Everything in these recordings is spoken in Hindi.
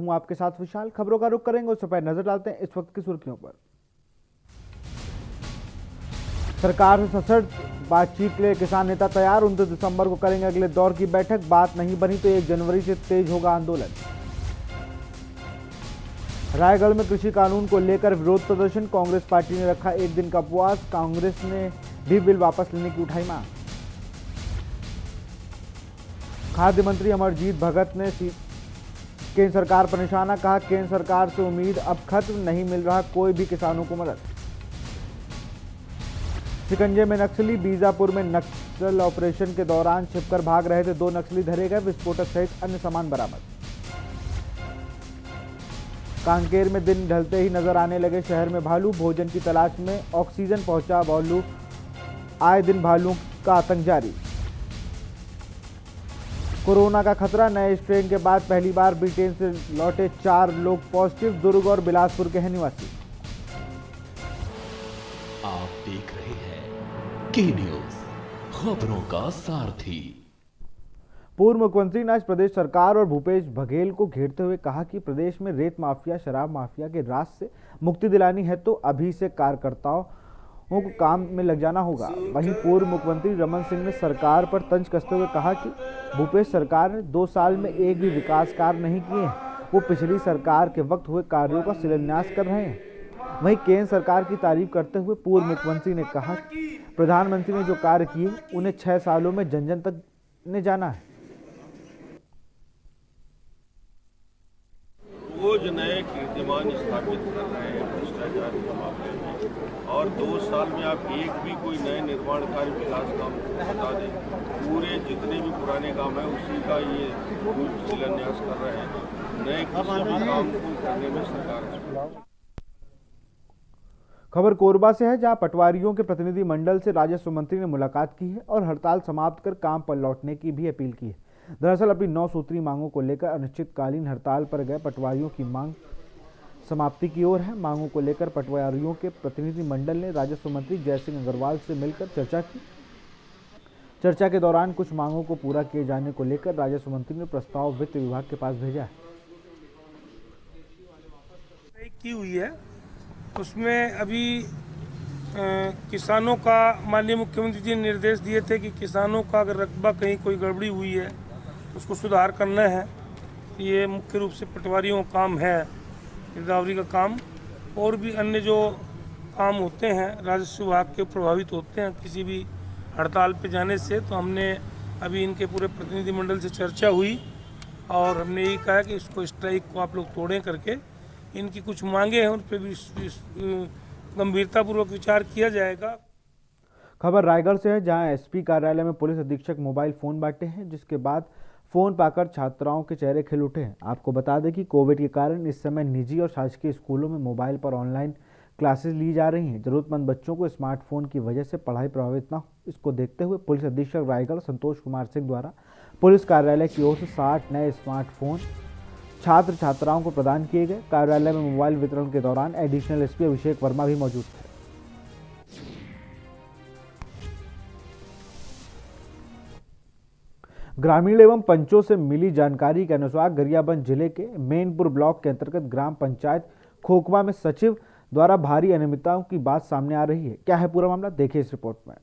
हूं आपके साथ विशाल। खबरों का रुख करेंगे उससे पहले नजर डालते हैं इस वक्त की सुर्खियों पर। सरकार से सशर्त बातचीत के लिए किसान नेता तैयार। 29 दिसंबर को करेंगे अगले दौर की बैठक। बात नहीं बनी तो 1 जनवरी से तेज होगा आंदोलन। रायगढ़ में कृषि कानून को लेकर विरोध प्रदर्शन। कांग्रेस पार्टी ने रखा 1 दिन का उपवास। कांग्रेस ने भी बिल वापस लेने की उठाई मांग। खाद्य मंत्री अमरजीत भगत ने केंद्र सरकार पर निशाना। कहा केंद्र सरकार से उम्मीद अब खत्म, नहीं मिल रहा कोई भी किसानों को मदद। शिकंजे में नक्सली। बीजापुर में नक्सल ऑपरेशन के दौरान छिपकर भाग रहे थे 2 नक्सली धरे गए। विस्फोटक सहित अन्य सामान बरामद। कांकेर में दिन ढलते ही नजर आने लगे शहर में भालू। भोजन की तलाश में ऑक्सीजन पहुंचा भालू। आए दिन भालू का आतंक जारी। कोरोना का खतरा। नए स्ट्रेन के बाद पहली बार ब्रिटेन से लौटे 4 लोग पॉजिटिव। दुर्ग और बिलासपुर के हैं निवासी। आप देख रहे हैं के न्यूज, खबरों का सारथी। पूर्व मुख्यमंत्री ने आज प्रदेश सरकार और भूपेश बघेल को घेरते हुए कहा कि प्रदेश में रेत माफिया, शराब माफिया के राज से मुक्ति दिलानी है तो अभी से कार्यकर्ताओं को काम में लग जाना होगा। वहीं पूर्व मुख्यमंत्री रमन सिंह ने सरकार पर तंज कसते हुए कहा कि भूपेश सरकार ने 2 साल में एक भी विकास कार्य नहीं किए हैं। वो पिछली सरकार के वक्त हुए कार्यों का शिलान्यास कर रहे हैं। वहीं केंद्र सरकार की तारीफ करते हुए पूर्व मुख्यमंत्री ने कहा कि प्रधानमंत्री ने जो कार्य किए उन्हें 6 सालों में जन जन तक ने जाना है। रोज नए कीर्तिमान स्थापित कर रहे हैं भ्रष्टाचार के मामले में, और 2 साल में आप एक भी कोई नए निर्माण कार्य, विकास काम बता दें। पूरे जितने भी पुराने काम है उसी का ये शिलान्यास कर रहे हैं। नए किसी भी काम को करने में सरकार। खबर कोरबा से है, जहां पटवारियों के प्रतिनिधि मंडल से राजस्व मंत्री ने मुलाकात की है और हड़ताल समाप्त कर काम पर लौटने की भी अपील की है। दरअसल अपनी 9 सूत्रीय मांगों को लेकर अनिश्चितकालीन हड़ताल पर गए पटवारियों की मांग समाप्ति की ओर है। मांगों को लेकर पटवारियों के प्रतिनिधि मंडल ने राजस्व मंत्री जयसिंह अग्रवाल से मिलकर चर्चा की। चर्चा के दौरान कुछ मांगों को पूरा किए जाने को लेकर राजस्व मंत्री ने प्रस्ताव वित्त विभाग के पास भेजा है। की हुई है उसमें अभी किसानों का माननीय मुख्यमंत्री जी ने निर्देश दिए थे कि किसानों का अगर रकबा कहीं कोई गड़बड़ी हुई है उसको सुधार करना है। ये मुख्य रूप से पटवारियों का काम है, गिरदावरी का काम, और भी अन्य जो काम होते हैं राजस्व विभाग के प्रभावित होते हैं किसी भी हड़ताल पे जाने से। तो हमने अभी इनके पूरे प्रतिनिधिमंडल से चर्चा हुई और हमने यही कहा कि इसको स्ट्राइक को आप लोग तोड़ें करके इनकी कुछ मांगे हैं उन पर भी गंभीरतापूर्वक विचार किया जाएगा। खबर रायगढ़ से है, जहां एसपी कार्यालय में पुलिस अधीक्षक मोबाइल फोन बांटे हैं, जिसके बाद फोन पाकर छात्राओं के चेहरे खिल उठे हैं। आपको बता दें कि कोविड के कारण इस समय निजी और शासकीय स्कूलों में मोबाइल पर ऑनलाइन क्लासेस ली जा रही हैं। जरूरतमंद बच्चों को स्मार्टफोन की वजह से पढ़ाई प्रभावित न हो, इसको देखते हुए पुलिस अधीक्षक रायगढ़ संतोष कुमार सिंह द्वारा पुलिस कार्यालय की ओर से 60 नए स्मार्टफोन छात्र छात्राओं को प्रदान किए गए। कार्यालय में मोबाइल वितरण के दौरान एडिशनल एसपी अभिषेक वर्मा भी मौजूद थे। ग्रामीण एवं पंचों से मिली जानकारी के अनुसार गरियाबंद जिले के मेनपुर ब्लॉक के अंतर्गत ग्राम पंचायत खोखवा में सचिव द्वारा भारी अनियमितताओं की बात सामने आ रही है। क्या है पूरा मामला, देखिए इस रिपोर्ट में।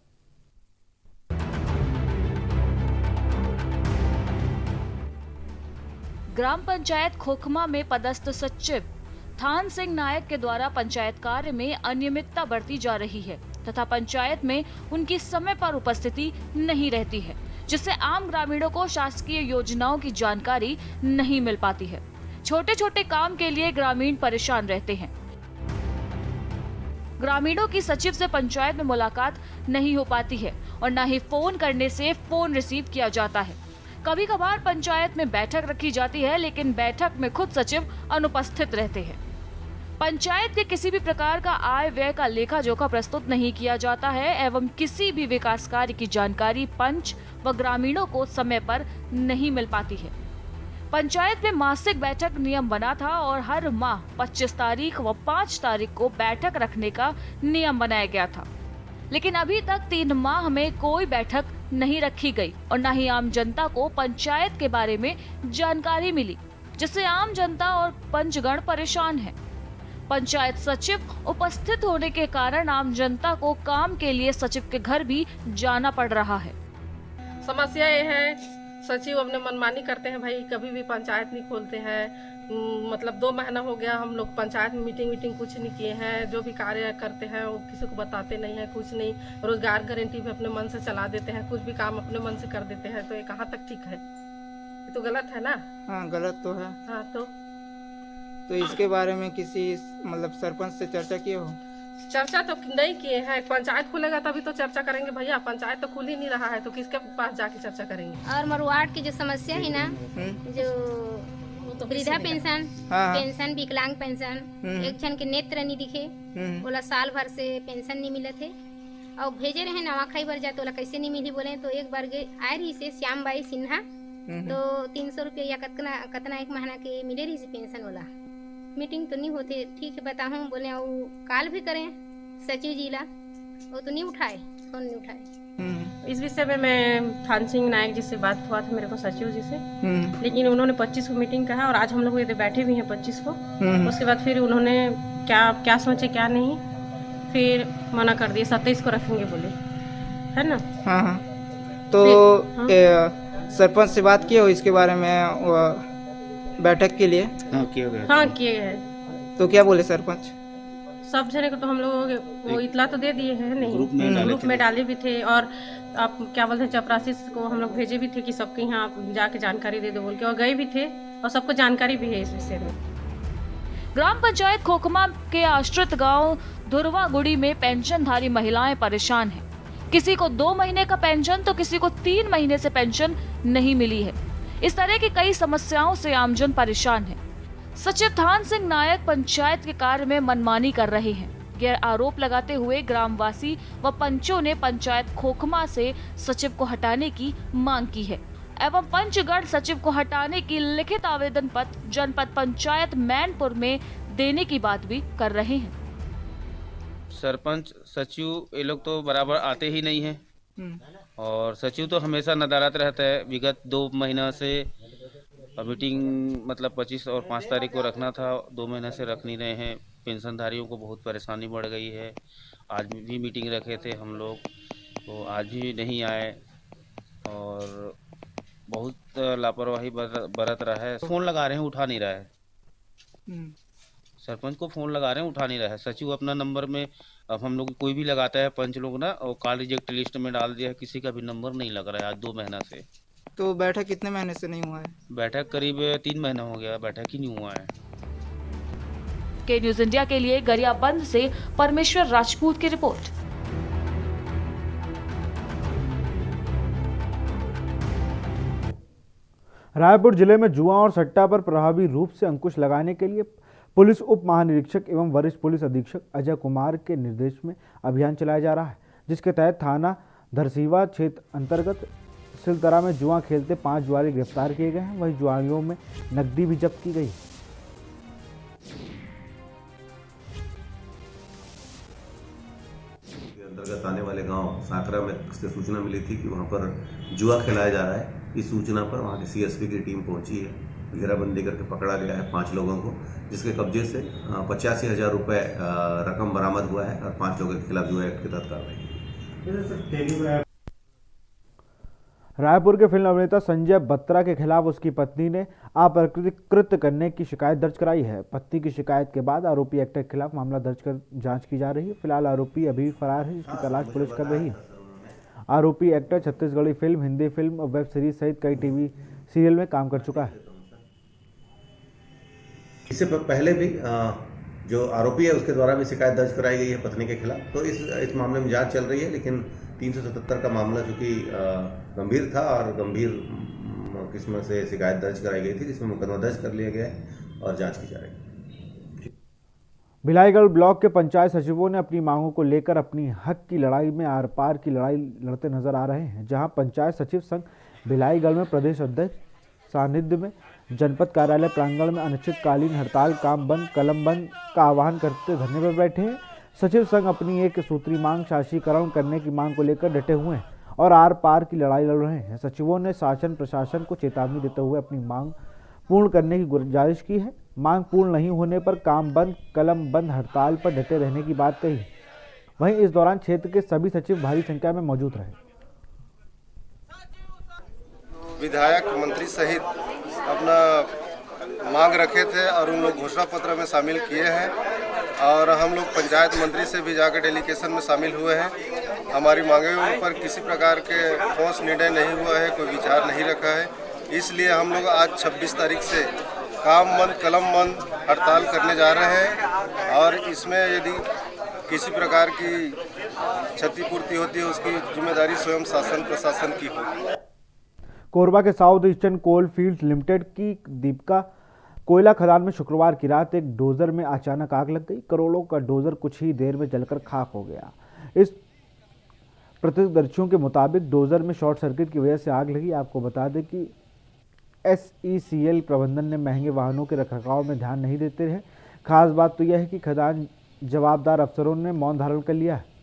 ग्राम पंचायत खोखमा में पदस्थ सचिव थान सिंह नायक के द्वारा पंचायत कार्य में अनियमितता बरती जा रही है तथा पंचायत में उनकी समय पर उपस्थिति नहीं रहती है, जिससे आम ग्रामीणों को शासकीय योजनाओं की जानकारी नहीं मिल पाती है। छोटे छोटे काम के लिए ग्रामीण परेशान रहते हैं। ग्रामीणों की सचिव से पंचायत में मुलाकात नहीं हो पाती है और न ही फोन करने से फोन रिसीव किया जाता है। कभी कभार पंचायत में बैठक रखी जाती है, लेकिन बैठक में खुद सचिव अनुपस्थित रहते हैं। पंचायत के किसी भी प्रकार का आय व्यय का लेखा जोखा प्रस्तुत नहीं किया जाता है एवं किसी भी विकास कार्य की जानकारी पंच व ग्रामीणों को समय पर नहीं मिल पाती है। पंचायत में मासिक बैठक नियम बना था और हर माह 25 तारीख व 5 तारीख को बैठक रखने का नियम बनाया गया था, लेकिन अभी तक 3 माह में कोई बैठक नहीं रखी गई और न ही आम जनता को पंचायत के बारे में जानकारी मिली। जिससे आम जनता और पंचगण परेशान है। पंचायत सचिव उपस्थित होने के कारण आम जनता को काम के लिए सचिव के घर भी जाना पड़ रहा है। समस्या ये है, सचिव अपने मनमानी करते हैं भाई, कभी भी पंचायत नहीं खोलते हैं। मतलब 2 महीना हो गया हम लोग पंचायत में मीटिंग कुछ नहीं किए हैं। जो भी कार्य करते हैं वो किसी को बताते नहीं है, कुछ नहीं। रोजगार गारंटी भी अपने मन से चला देते हैं, कुछ भी काम अपने मन से कर देते हैं। तो ये कहाँ तक ठीक है? ये तो गलत है ना। हाँ, गलत तो है। हाँ, तो इसके बारे में किसी मतलब सरपंच से चर्चा किए हो? चर्चा तो नहीं किए हैं। पंचायत खुलेगा तभी तो चर्चा करेंगे भैया। पंचायत तो खुल ही नहीं रहा है, तो किसके पास जाके चर्चा करेंगे? और मरुआट की जो समस्या है ना, जो वृद्धा पेंशन, पेंशन विकलांग पेंशन, एक जन के नेत्र नहीं दिखे, बोला साल भर से पेंशन नहीं मिले थे और भेजे रहे नवाखाई भर जाते, बोला कैसे नहीं मिली। बोले तो एक बार आए रही से श्याम बाई सिन्हा, तो 300 रुपया या कतना एक महीना के मिले रही से पेंशन वाला। मीटिंग तो नहीं होती, ठीक है बताऊँ। बोले वो काल भी करें सचिव जी ला, वो तो नहीं उठाए, फोन नहीं उठाए। इस विषय में मैं थान सिंह नायक जी से बात हुआ था मेरे को, सचिव जी से, लेकिन उन्होंने 25 को मीटिंग कहा और आज हम लोग इधर बैठे भी हैं 25 को। उसके बाद फिर उन्होंने क्या सोचे क्या नहीं, फिर मना कर दिए। 27 को रखेंगे बोले, है ना। हाँ। तो सरपंच से बात किए हो इसके बारे में बैठक के लिए? हाँ किए हैं। तो क्या बोले सरपंच? सब जने को तो हम लोग वो इतला तो दे दिए हैं, नहीं ग्रुप में डाले भी थे। और आप क्या बोलते हैं, चपरासी को हम लोग भेजे भी थे कि सबके यहाँ आप जाके जानकारी दे दो बोल के, और गए भी थे और सबको जानकारी भी है इस विषय में। ग्राम पंचायत खोखमा के आश्रित गांव धुरवागुड़ी में पेंशनधारी महिलाएं परेशान हैं। किसी को 2 महीने का पेंशन तो किसी को 3 महीने से पेंशन नहीं मिली है। इस तरह की कई समस्याओं से आमजन परेशान है। सचिव थान सिंह नायक पंचायत के कार्य में मनमानी कर रहे हैं, यह आरोप लगाते हुए ग्रामवासी व पंचों ने पंचायत खोखमा से सचिव को हटाने की मांग की है एवं पंचगढ़ सचिव को हटाने की लिखित आवेदन पत्र जनपद पंचायत मैनपुर में देने की बात भी कर रहे हैं। सरपंच सचिव ये लोग तो बराबर आते ही नहीं हैं और सचिव तो हमेशा नदारत रहता है। विगत 2 महीना से मीटिंग मतलब 25 और 5 तारीख को रखना था, 2 महीने से रख नहीं रहे हैं। पेंशनधारियों को बहुत परेशानी बढ़ गई है। आज भी मीटिंग रखे थे हम लोग, तो आज भी नहीं आए और बहुत लापरवाही बरत रहा है। फ़ोन लगा रहे हैं, उठा नहीं रहा है। सरपंच को फ़ोन लगा रहे हैं, उठा नहीं रहा है। सचिव अपना नंबर में, अब हम लोग कोई भी लगाता है पंच लोग ना, और कॉल रिजेक्ट लिस्ट में डाल दिया है, किसी का भी नंबर नहीं लग रहा है आज 2 महीना से। तो बैठक कितने महीने से नहीं हुआ है? बैठक करीब 3 महीना हो गया, बैठक ही नहीं हुआ है। के न्यूज इंडिया के लिए गरियाबंद से परमेश्वर राजपूत की रिपोर्ट। रायपुर जिले में जुआ और सट्टा पर प्रभावी रूप से अंकुश लगाने के लिए पुलिस उप महानिरीक्षक एवं वरिष्ठ पुलिस अधीक्षक अजय कुमार के निर्देश में अभियान चलाया जा रहा है, जिसके तहत थाना धरसीवा क्षेत्र अंतर्गत सिलतरा में जुआ खेलते 5 जुआरी गिरफ्तार किए गए हैं। वहीं जुआरियों में नकदी भी जब्त की गई। अंतर्गत आने वाले गांव साकरा में से सूचना मिली थी कि वहां पर जुआ खिलाया जा रहा है। इस सूचना पर वहां की सीएसपी की टीम पहुंची है, घेराबंदी करके पकड़ा गया है 5 लोगों को, जिसके कब्जे से 85,000 रुपये रकम बरामद हुआ है और 5 लोगों के खिलाफ जुआ एक्ट के तहत कार्रवाई। रायपुर के फिल्म अभिनेता संजय बत्रा के खिलाफ उसकी पत्नी ने अप्रकृति कृत्य करने की शिकायत दर्ज कराई है। पत्नी की शिकायत के बाद आरोपी एक्टर के खिलाफ मामला दर्ज कर जांच की जा रही है। फिलहाल आरोपी अभी भी फरार है, जिसकी तलाश पुलिस कर रही है। आरोपी actor Chhattisgarhi film, Hindi film और वेब सीरीज सहित कई टीवी सीरियल में काम कर चुका है। इससे पहले भी जो आरोपी है उसके द्वारा भी शिकायत दर्ज कराई गई है पत्नी के खिलाफ। तो इस मामले में जांच चल रही है, लेकिन 377 का मामला चूंकि गंभीर था और गंभीर किस्म से शिकायत दर्ज कराई गई थी, जिसमें मुकदमा दर्ज कर लिया गया है और जांच की जा रही है। भिलाईगढ़ ब्लॉक के पंचायत सचिवों ने अपनी मांगों को लेकर अपनी हक की लड़ाई में आर पार की लड़ाई लड़ते नजर आ रहे हैं। जहां पंचायत सचिव संघ भिलाईगढ़ में प्रदेश अध्यक्ष सानिध्य में जनपद कार्यालय प्रांगण में अनिश्चितकालीन हड़ताल, काम बंद, कलम बंद का आह्वान करते धरने पर बैठे हैं। सचिव संघ अपनी एक सूत्री मांग शासीकरण करने की मांग को लेकर डटे हुए हैं और आर पार की लड़ाई लड़ रहे हैं। सचिवों ने शासन प्रशासन को चेतावनी देते हुए अपनी मांग पूर्ण करने की गुजारिश की है। मांग पूर्ण नहीं होने पर काम बंद, कलम बंद हड़ताल पर डटे रहने की बात कही। वहीं इस दौरान क्षेत्र के सभी सचिव भारी संख्या में मौजूद रहे। विधायक, मंत्री सहित अपना मांग रखे थे और उन लोग घोषणा पत्र में शामिल किए हैं और हम लोग पंचायत मंत्री से भी जाकर डेलीगेशन में शामिल हुए हैं। हमारी मांगों पर किसी प्रकार के ठोस निर्णय नहीं हुआ है, कोई विचार नहीं रखा है। इसलिए हम लोग आज 26 तारीख से काम बंद, कलम बंद हड़ताल करने जा रहे हैं और इसमें यदि किसी प्रकार की क्षतिपूर्ति होती है उसकी जिम्मेदारी स्वयं शासन प्रशासन की होगी। कोरबा के साउथ ईस्टर्न कोल फील्ड्स लिमिटेड की दीपका कोयला खदान में शुक्रवार की रात एक डोजर में अचानक आग लग गई। करोड़ों का डोजर कुछ ही देर में जलकर खाक हो गया। इस प्रत्यक्षदर्शियों के मुताबिक डोजर में शॉर्ट सर्किट की वजह से आग लगी। आपको बता दें कि SECL प्रबंधन ने महंगे वाहनों के रखरखाव में ध्यान नहीं देते रहे। खास बात तो यह है कि खदान जवाबदार अफसरों ने मौन धारण कर लिया है।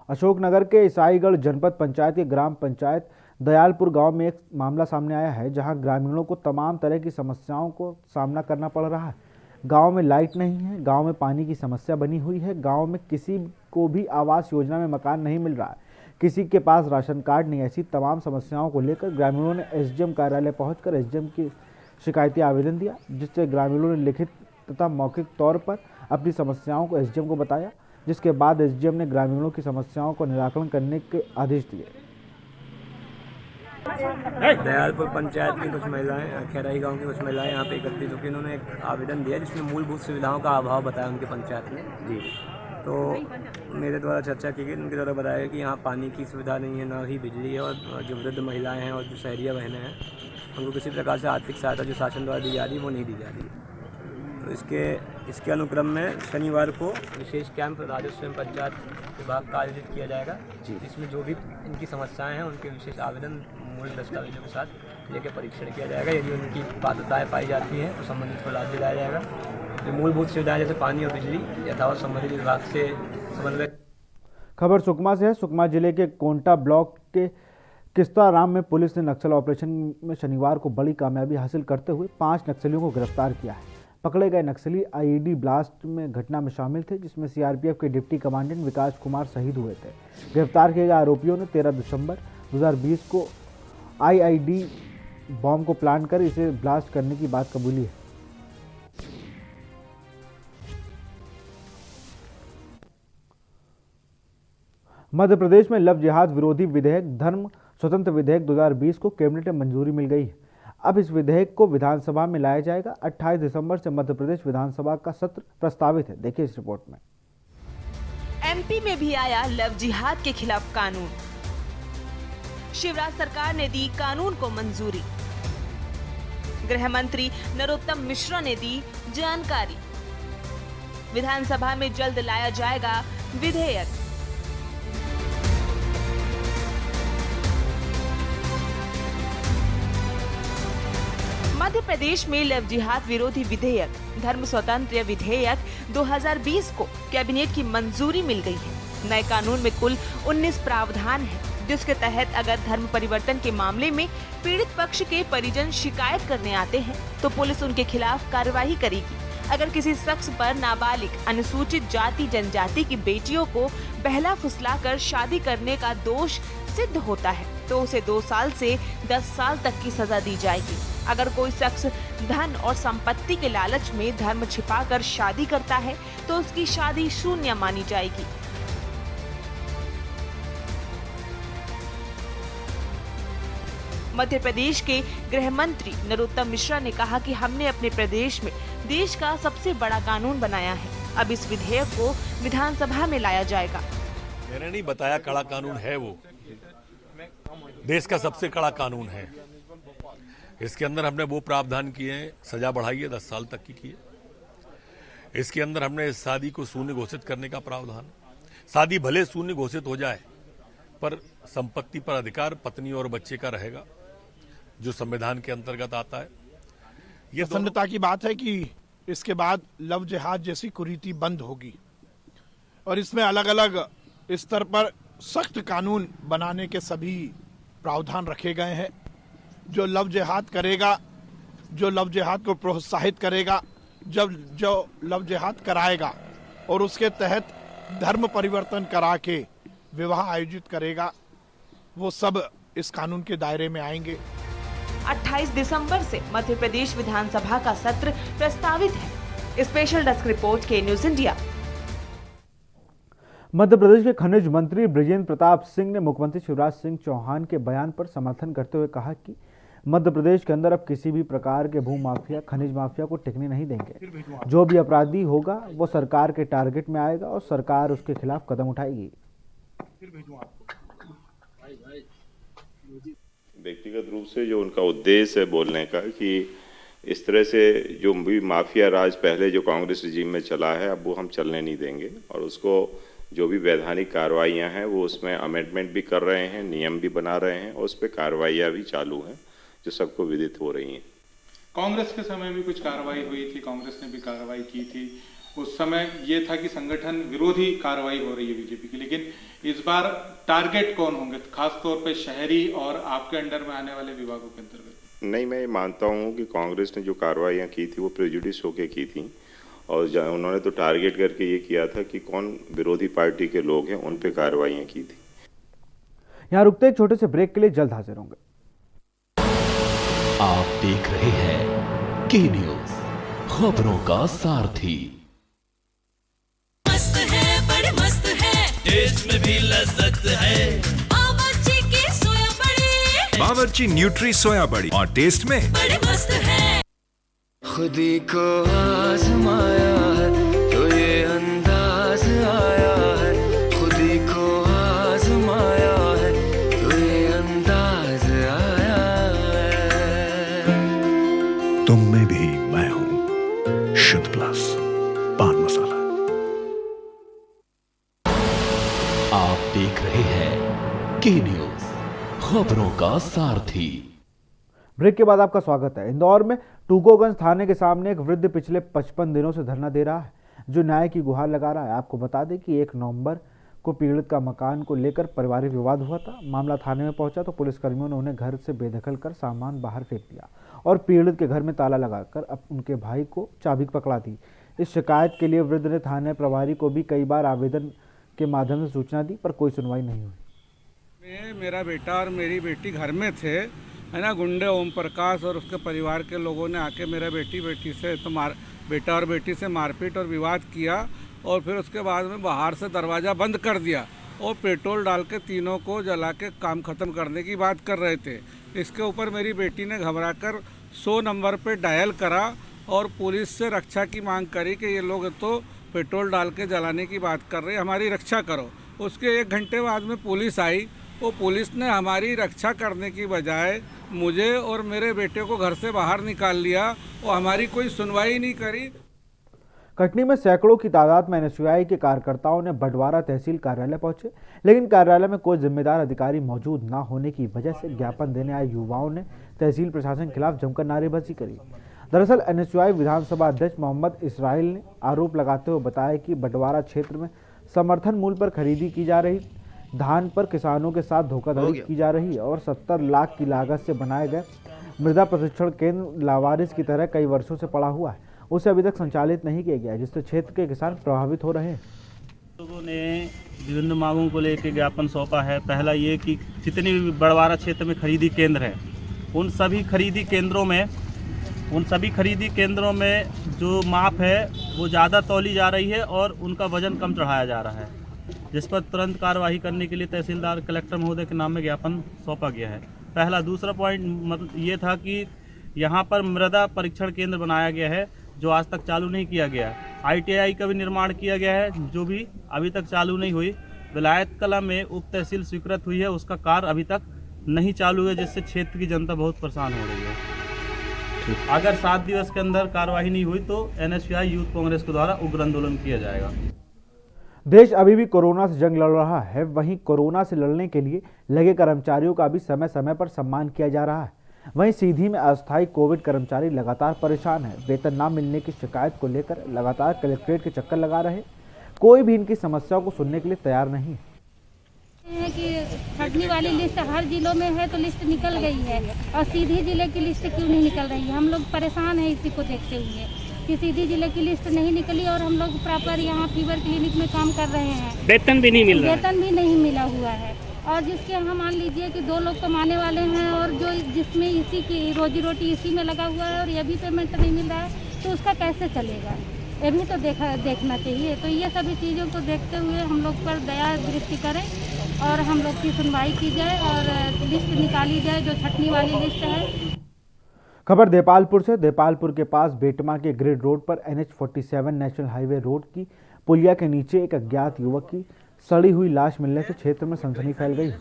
अशोकनगर के ईसाईगढ़ जनपद पंचायत के ग्राम पंचायत दयालपुर गांव में एक मामला सामने आया है, जहां ग्रामीणों को तमाम तरह की समस्याओं को सामना करना पड़ रहा है। गांव में लाइट नहीं है, गांव में पानी की समस्या बनी हुई है, गांव में किसी को भी आवास योजना में मकान नहीं मिल रहा है, किसी के पास राशन कार्ड नहीं। ऐसी तमाम समस्याओं को लेकर ग्रामीणों ने SDM कार्यालय पहुंचकर SDM की शिकायती आवेदन दिया, जिससे ग्रामीणों ने लिखित तथा मौखिक तौर पर अपनी समस्याओं को SDM को बताया, जिसके बाद SDM ने ग्रामीणों की समस्याओं को निराकरण करने के आदेश दिए। दयालपुर पंचायत की कुछ महिलाएं, खैराई गांव की कुछ महिलाएं यहाँ पे एकत्रित होकर इन्होंने एक आवेदन दिया जिसमें मूलभूत सुविधाओं का अभाव बताया उनके पंचायत में जी। तो मेरे द्वारा चर्चा की गई, उनके द्वारा बताया कि यहाँ पानी की सुविधा नहीं है, ना ही बिजली है, और जो वृद्ध महिलाएं हैं और जो शहरिया बहनें हैं उनको किसी प्रकार से आर्थिक सहायता जो शासन द्वारा दी जा रही है वो नहीं दी जा रही है। तो इसके अनुक्रम में शनिवार को विशेष कैंप राजस्व एवं पंचायत विभाग का आयोजित किया जाएगा, जिसमें जो भी इनकी समस्याएं हैं उनके विशेष आवेदन मूल दस्तावेजों के साथ लेकर परीक्षण किया जाएगा। यदि उनकी पात्रताएं पाई जाती हैं तो संबंधित को लाभ दिलाया जाएगा। तो मूलभूत सुविधाएं जैसे पानी और बिजली यथावत संबंधित विभाग से समन्वय। खबर सुकमा से है। सुकमा जिले के कोंटा ब्लॉक के किस्ताराम में पुलिस ने नक्सल ऑपरेशन में शनिवार को बड़ी कामयाबी हासिल करते हुए 5 नक्सलियों को गिरफ्तार किया है। पकड़े गए नक्सली IED ब्लास्ट में घटना में शामिल थे, जिसमें CRPF के डिप्टी कमांडेंट विकास कुमार शहीद हुए थे। गिरफ्तार किए गए आरोपियों ने 13 दिसंबर 2020 को IED बॉम्ब को प्लान कर इसे ब्लास्ट करने की बात कबूली है। मध्य प्रदेश में लव जिहाद विरोधी विधेयक धर्म स्वतंत्र विधेयक 2020 को कैबिनेट में मंजूरी मिल गई है। अब इस विधेयक को विधानसभा में लाया जाएगा। 28 दिसंबर से मध्य प्रदेश विधानसभा का सत्र प्रस्तावित है। देखिए इस रिपोर्ट में। MP में भी आया लव जिहाद के खिलाफ कानून। शिवराज सरकार ने दी कानून को मंजूरी। गृह मंत्री नरोत्तम मिश्रा ने दी जानकारी। विधानसभा में जल्द लाया जाएगा विधेयक। मध्य प्रदेश में लव जिहाद विरोधी विधेयक धर्म स्वतंत्र विधेयक 2020 को कैबिनेट की मंजूरी मिल गई है। नए कानून में कुल 19 प्रावधान हैं, जिसके तहत अगर धर्म परिवर्तन के मामले में पीड़ित पक्ष के परिजन शिकायत करने आते हैं तो पुलिस उनके खिलाफ कार्रवाई करेगी। अगर किसी शख्स पर नाबालिग अनुसूचित जाति जनजाति की बेटियों को बहला फुसलाकर शादी करने का दोष सिद्ध होता है तो उसे 2 साल से 10 साल तक की सजा दी जाएगी। अगर कोई शख्स धन और संपत्ति के लालच में धर्म छिपाकर शादी करता है तो उसकी शादी शून्य मानी जाएगी। मध्य प्रदेश के गृह मंत्री नरोत्तम मिश्रा ने कहा कि हमने अपने प्रदेश में देश का सबसे बड़ा कानून बनाया है। अब इस विधेयक को विधानसभा में लाया जाएगा। मैंने नहीं बताया कड़ा कानून है, वो देश का सबसे कड़ा कानून है। इसके अंदर हमने वो प्रावधान किए हैं, सजा बढ़ाई है 10 साल तक की है। इसके अंदर हमने शादी को शून्य घोषित करने का प्रावधान। शादी भले शून्य घोषित हो जाए पर संपत्ति पर अधिकार पत्नी और बच्चे का रहेगा, जो संविधान के अंतर्गत आता है। ये प्रसन्नता की बात है कि इसके बाद लव जिहाद जैसी कुरीति बंद होगी और इसमें अलग अलग स्तर पर सख्त कानून बनाने के सभी प्रावधान रखे गए हैं। जो लव जिहाद करेगा, जो लव जिहाद को प्रोत्साहित करेगा, जो लव जिहाद कराएगा और उसके तहत धर्म परिवर्तन करा के विवाह आयोजित करेगा, वो सब इस कानून के दायरे में आएंगे। 28 दिसंबर से मध्य प्रदेश विधानसभा का सत्र प्रस्तावित है। स्पेशल डेस्क रिपोर्ट के न्यूज इंडिया। मध्य प्रदेश के खनिज मंत्री बृजेंद्र प्रताप सिंह ने मुख्यमंत्री शिवराज सिंह चौहान के बयान पर समर्थन करते हुए कहा कि मध्य प्रदेश के अंदर अब किसी भी प्रकार के भू माफिया, खनिज माफिया को टिकने नहीं देंगे। जो भी अपराधी होगा वो सरकार के टारगेट में आएगा और सरकार उसके खिलाफ कदम उठाएगी। व्यक्तिगत रूप से जो उनका उद्देश्य है बोलने का कि इस तरह से जो भी माफिया राज पहले जो कांग्रेस रजीम में चला है अब वो हम चलने नहीं देंगे, और उसको जो भी वैधानिक कार्रवाइयाँ हैं वो उसमें अमेंडमेंट भी कर रहे हैं, नियम भी बना रहे हैं और उस पर कार्रवाइयाँ भी चालू हैं जो सबको विदित हो रही हैं। कांग्रेस के समय भी कुछ कार्रवाई हुई थी, कांग्रेस ने भी कार्रवाई की थी। उस समय ये था कि संगठन विरोधी कार्रवाई हो रही है बीजेपी की, लेकिन इस बार टारगेट कौन होंगे, खासतौर पे शहरी और आपके अंडर में आने वाले विभागों के अंतर्गत? नहीं, मैं ये मानता हूँ कि कांग्रेस ने जो कार्रवाइयाँ की थी वो प्रेजुडिस होके की थी, और उन्होंने तो टारगेट करके ये किया था कि कौन विरोधी पार्टी के लोग हैं उन पे कार्रवाइयाँ की थी। यहाँ रुकते एक छोटे से ब्रेक के लिए, जल्द हाजिर होंगे। आप देख रहे हैं के न्यूज, खबरों का सारथी। मस्त है, बड़े मस्त है, टेस्ट में भी लज्जत है। बावर्ची की सोया बड़ी, बावर्ची न्यूट्री सोया बड़ी, और टेस्ट में बड़े मस्त है। खुदी को आजमाया है तो ये अंदाज आया है, खुदी को आजमाया है तो ये अंदाज आया है। तुम में भी मैं हूं, शुद्ध प्लस पान मसाला। आप देख रहे हैं के न्यूज, खबरों का सारथी। ब्रेक के बाद आपका स्वागत है। इंदौर में टूकोगंज थाने के सामने एक वृद्ध पिछले 55 दिनों से धरना दे रहा है, जो न्याय की गुहार लगा रहा है। आपको बता दें कि 1 नवंबर को पीड़ित का मकान को लेकर पारिवारिक विवाद हुआ था। मामला थाने में पहुंचा तो पुलिसकर्मियों ने उन्हें घर से बेदखल कर सामान बाहर फेंक दिया और पीड़ित के घर में ताला लगाकर अब उनके भाई को चाबी पकड़ा दी। इस शिकायत के लिए वृद्ध ने थाने प्रभारी को भी कई बार आवेदन के माध्यम से सूचना दी, पर कोई सुनवाई नहीं हुई। मेरा बेटा और मेरी बेटी घर में थे, है ना। गुंडे ओम प्रकाश और उसके परिवार के लोगों ने आके मेरा बेटी से तो बेटा और बेटी से मारपीट और विवाद किया, और फिर उसके बाद में बाहर से दरवाज़ा बंद कर दिया और पेट्रोल डाल के तीनों को जला के काम ख़त्म करने की बात कर रहे थे। इसके ऊपर मेरी बेटी ने घबराकर 100 नंबर पे डायल करा और पुलिस से रक्षा की मांग करी कि ये लोग तो पेट्रोल डाल के जलाने की बात कर रहे हैं, हमारी रक्षा करो। उसके 1 घंटे बाद में पुलिस आई, वो पुलिस ने हमारी रक्षा करने की बजाय मुझे और मेरे बेटे को घर से बाहर निकाल लिया और हमारी कोई सुनवाई नहीं करी। कटनी में सैकड़ों की तादाद में एनएसयूआई के कार्यकर्ताओं ने बंटवारा तहसील कार्यालय पहुंचे, लेकिन कार्यालय में कोई जिम्मेदार अधिकारी मौजूद न होने की वजह से ज्ञापन देने आए युवाओं ने तहसील प्रशासन के खिलाफ जमकर नारेबाजी करी। दरअसल एनएसयूआई विधानसभा अध्यक्ष मोहम्मद इसराइल ने आरोप लगाते हुए बताया कि बंटवारा क्षेत्र में समर्थन मूल्य पर खरीदी की जा रही धान पर किसानों के साथ धोखाधड़ी की जा रही है और 70 लाख की लागत से बनाए गए मृदा प्रशिक्षण केंद्र लावारिस की तरह कई वर्षों से पड़ा हुआ है, उसे अभी तक संचालित नहीं किया गया, जिससे क्षेत्र के किसान प्रभावित हो रहे हैं। लोगों ने विभिन्न मांगों को लेकर ज्ञापन सौंपा है। पहला ये कि जितने भी बंटवारा क्षेत्र में खरीदी केंद्र हैं, उन सभी खरीदी केंद्रों में जो माप है वो ज़्यादा तौली जा रही है और उनका वजन कम चढ़ाया जा रहा है, जिस पर तुरंत कार्यवाही करने के लिए तहसीलदार कलेक्टर महोदय के नाम में ज्ञापन सौंपा गया है। पहला। दूसरा पॉइंट मतलब ये था कि यहाँ पर मृदा परीक्षण केंद्र बनाया गया है जो आज तक चालू नहीं किया गया। ITI का भी निर्माण किया गया है जो भी अभी तक चालू नहीं हुई। विलायत कला में उप तहसील स्वीकृत हुई है, उसका कार्य अभी तक नहीं चालू है, जिससे क्षेत्र की जनता बहुत परेशान हो रही है। अगर 7 दिवस के अंदर कार्यवाही नहीं हुई तो NSUI यूथ कांग्रेस के द्वारा उग्र आंदोलन किया जाएगा। देश अभी भी कोरोना से जंग लड़ रहा है, वहीं कोरोना से लड़ने के लिए लगे कर्मचारियों का भी समय समय पर सम्मान किया जा रहा है। वहीं सीधी में अस्थायी कोविड कर्मचारी लगातार परेशान है, वेतन न मिलने की शिकायत को लेकर लगातार कलेक्ट्रेट के चक्कर लगा रहे, कोई भी इनकी समस्याओं को सुनने के लिए तैयार नहीं है। है कि छटनी वाली लिस्ट हर जिलों में है तो लिस्ट निकल गई है और सीधी जिले की लिस्ट क्यों नहीं निकल रही है। हम लोग परेशान हैं इसी को देखते हुए कि सीधी जिले की लिस्ट नहीं निकली और हम लोग प्रॉपर यहाँ फीवर क्लिनिक में काम कर रहे हैं, वेतन भी नहीं मिल रहा है। वेतन भी नहीं मिला हुआ है और जिसके यहाँ मान लीजिए कि 2 लोग कमाने वाले हैं और जो जिसमें इसी की रोजी रोटी इसी में लगा हुआ है और ये भी पेमेंट नहीं मिल रहा है तो उसका कैसे चलेगा, ये भी तो देखना चाहिए। तो ये सभी चीज़ों को देखते हुए हम लोग पर दया दृष्टि करें और हम लोग की सुनवाई की जाए और लिस्ट निकाली जाए जो छटनी वाली लिस्ट है। खबर देपालपुर से। देपालपुर के पास बेटमा के ग्रिड रोड पर NH-47 नेशनल हाईवे रोड की पुलिया के नीचे एक अज्ञात युवक की सड़ी हुई लाश मिलने से क्षेत्र में सनसनी फैल गई।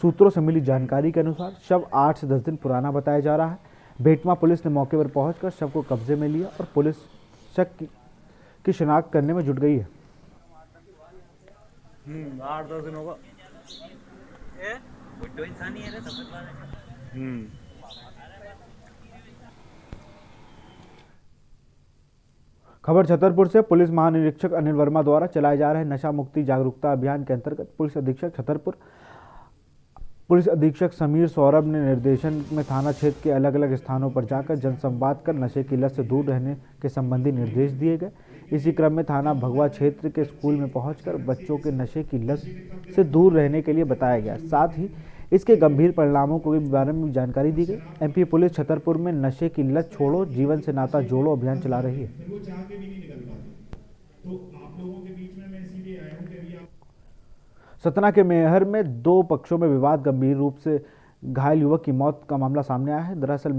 सूत्रों से मिली जानकारी के अनुसार शव 8 से 10 दिन पुराना बताया जा रहा है। बेटमा पुलिस ने मौके पर पहुंचकर शव को कब्जे में लिया और पुलिस शक की शिनाख्त करने में जुट गई है। 8-10 दिन होगा। खबर छतरपुर से। पुलिस महानिरीक्षक अनिल वर्मा द्वारा चलाए जा रहे नशा मुक्ति जागरूकता अभियान के अंतर्गत पुलिस अधीक्षक छतरपुर पुलिस अधीक्षक समीर सौरभ ने निर्देशन में थाना क्षेत्र के अलग अलग स्थानों पर जाकर जनसंवाद कर नशे की लत से दूर रहने के संबंधी निर्देश दिए गए। इसी क्रम में थाना भगवा क्षेत्र के स्कूल में पहुंचकर बच्चों के नशे की लत से दूर रहने के लिए बताया गया। साथ ही इसके गंभीर परिणामों के बारे में जानकारी दी गई। एमपी पुलिस छतरपुर में नशे की लत छोड़ो जीवन से नाता जोड़ो अभियान चला रही है। सतना के मैहर में 2 पक्षों में विवाद, गंभीर रूप से घायल युवक की मौत का मामला सामने आया है। दरअसल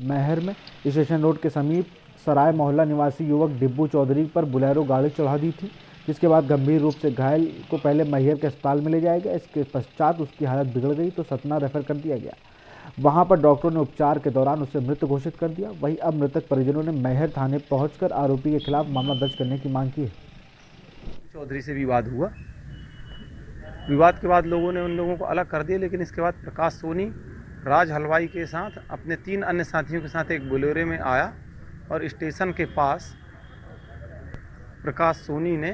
मैहर में स्टेशन रोड के समीप सराय मोहल्ला निवासी युवक डिब्बू चौधरी पर बुलेरो गाड़ी चढ़ा दी थी, जिसके बाद गंभीर रूप से घायल को पहले मैहर के अस्पताल में ले जाया गया। इसके पश्चात उसकी हालत बिगड़ गई तो सतना रेफर कर दिया गया। वहां पर डॉक्टरों ने उपचार के दौरान उसे मृत घोषित कर दिया। वहीं अब मृतक परिजनों ने मैहर थाने पहुंचकर आरोपी के खिलाफ मामला दर्ज करने की मांग की है। चौधरी से विवाद हुआ, विवाद के बाद लोगों ने उन लोगों को अलग कर दिया, लेकिन इसके बाद प्रकाश सोनी राज हलवाई के साथ अपने 3 अन्य साथियों के साथ एक बोलेरो में आया और स्टेशन के पास प्रकाश सोनी ने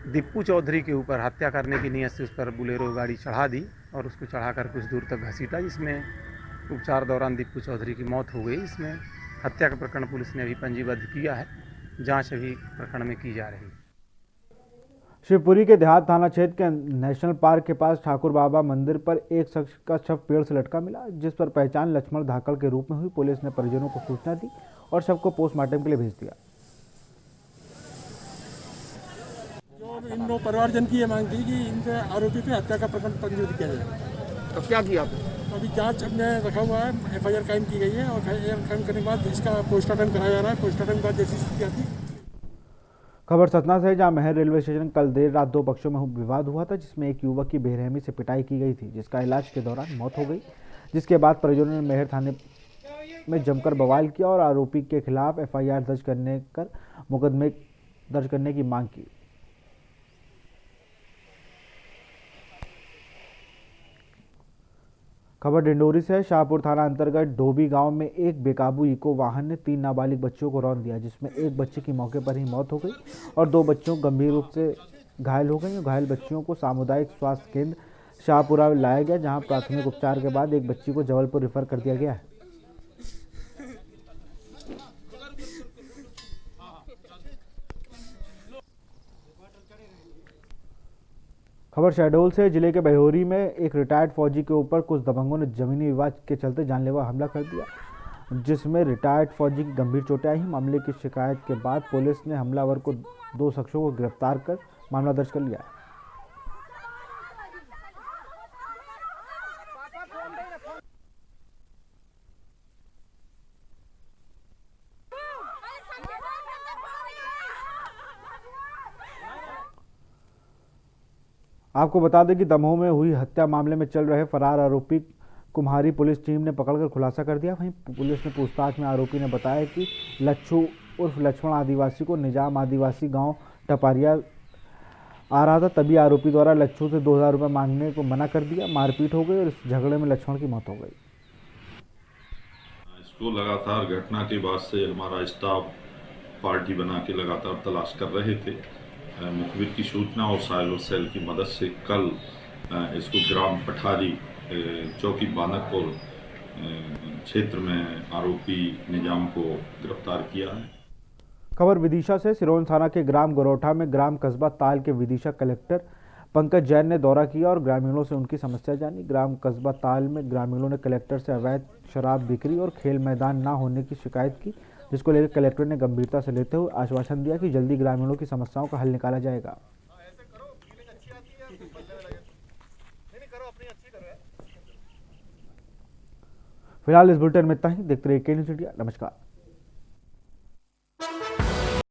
दीपू चौधरी के ऊपर हत्या करने की नीयत से उस पर बोलेरो गाड़ी चढ़ा दी और उसको चढ़ाकर कुछ दूर तक घसीटा, जिसमें उपचार दौरान दीपू चौधरी की मौत हो गई। इसमें हत्या का प्रकरण पुलिस ने अभी पंजीबद्ध किया है, जांच अभी प्रकरण में की जा रही है। शिवपुरी के देहात थाना क्षेत्र के नेशनल पार्क के पास ठाकुर बाबा मंदिर पर एक शख्स का शव पेड़ से लटका मिला, जिस पर पहचान लक्ष्मण धाकड़ के रूप में हुई। पुलिस ने परिजनों को सूचना दी और शव को पोस्टमार्टम के लिए भेज दिया। इन लोग परिवारजन की ये मांग थी कि इनके आरोपी पे हत्या का प्रकरण पंजीबद्ध किया जाए। तो क्या किया आपने? अभी जांच में रखा हुआ है, FIR कायम की गई है और FIR कायम करने के बाद इसका पोस्टमार्टम कराया जा रहा है। पोस्टमार्टम के बाद जैसी स्थिति आती। खबर सतना से, जहां महर रेलवे स्टेशन कल देर रात 2 पक्षों में विवाद हुआ था, जिसमें एक युवक की बेरहमी से पिटाई की गई थी, जिसका इलाज के दौरान मौत हो गई। जिसके बाद परिजनों ने महर थाने में जमकर बवाल किया और आरोपी के खिलाफ FIR दर्ज करने कर मुकदमे दर्ज करने की मांग की। खबर डिंडोरी से है। शाहपुर थाना अंतर्गत डोबी गांव में एक बेकाबू इको वाहन ने 3 नाबालिग बच्चों को रौंद दिया, जिसमें एक बच्चे की मौके पर ही मौत हो गई और 2 बच्चों गंभीर रूप से घायल हो गए। घायल बच्चियों को सामुदायिक स्वास्थ्य केंद्र शाहपुरा लाया गया, जहां प्राथमिक उपचार के बाद एक बच्ची को जबलपुर रेफर कर दिया गया है। खबर शहडोल से, जिले के बहोरी में एक रिटायर्ड फौजी के ऊपर कुछ दबंगों ने जमीनी विवाद के चलते जानलेवा हमला कर दिया, जिसमें रिटायर्ड फौजी की गंभीर चोटें आई। मामले की शिकायत के बाद पुलिस ने हमलावर को 2 शख्सों को गिरफ्तार कर मामला दर्ज कर लिया है। आपको बता दें कि दमोह में हुई हत्या मामले में चल रहे फरार आरोपी कुम्हारी पुलिस टीम ने पकड़कर खुलासा कर दिया। वहीं पुलिस ने पूछताछ में आरोपी ने बताया कि लच्छू उर्फ लक्ष्मण आदिवासी को निजाम आदिवासी गांव टपारिया आ रहा था, तभी आरोपी द्वारा लच्छू से 2000 रुपये मांगने को मना कर दिया। मारपीट हो गई और इस झगड़े में लक्ष्मण की मौत हो गई। इसको लगातार घटना के बाद से हमारा स्टाफ पार्टी बना के लगातार तलाश कर रहे थे। मुखबिर की सूचना और साइलो सेल की मदद से कल इसको ग्राम पठारी चौकी बानकपुर क्षेत्र में आरोपी निजाम को गिरफ्तार किया है। खबर विदिशा से। सिरोंज थाना के ग्राम गरोठा में ग्राम कस्बा ताल के विदिशा कलेक्टर पंकज जैन ने दौरा किया और ग्रामीणों से उनकी समस्या जानी। ग्राम कस्बा ताल में ग्रामीणों ने कलेक्टर से अवैध शराब बिक्री और खेल मैदान न होने की शिकायत की, जिसको लेकर कलेक्टर ने गंभीरता से लेते हुए आश्वासन दिया कि जल्दी ग्रामीणों की समस्याओं का हल निकाला जाएगा। फिलहाल इस बुलेटिन में इतना ही। देखते रहिए के न्यूज़ इंडिया। नमस्कार।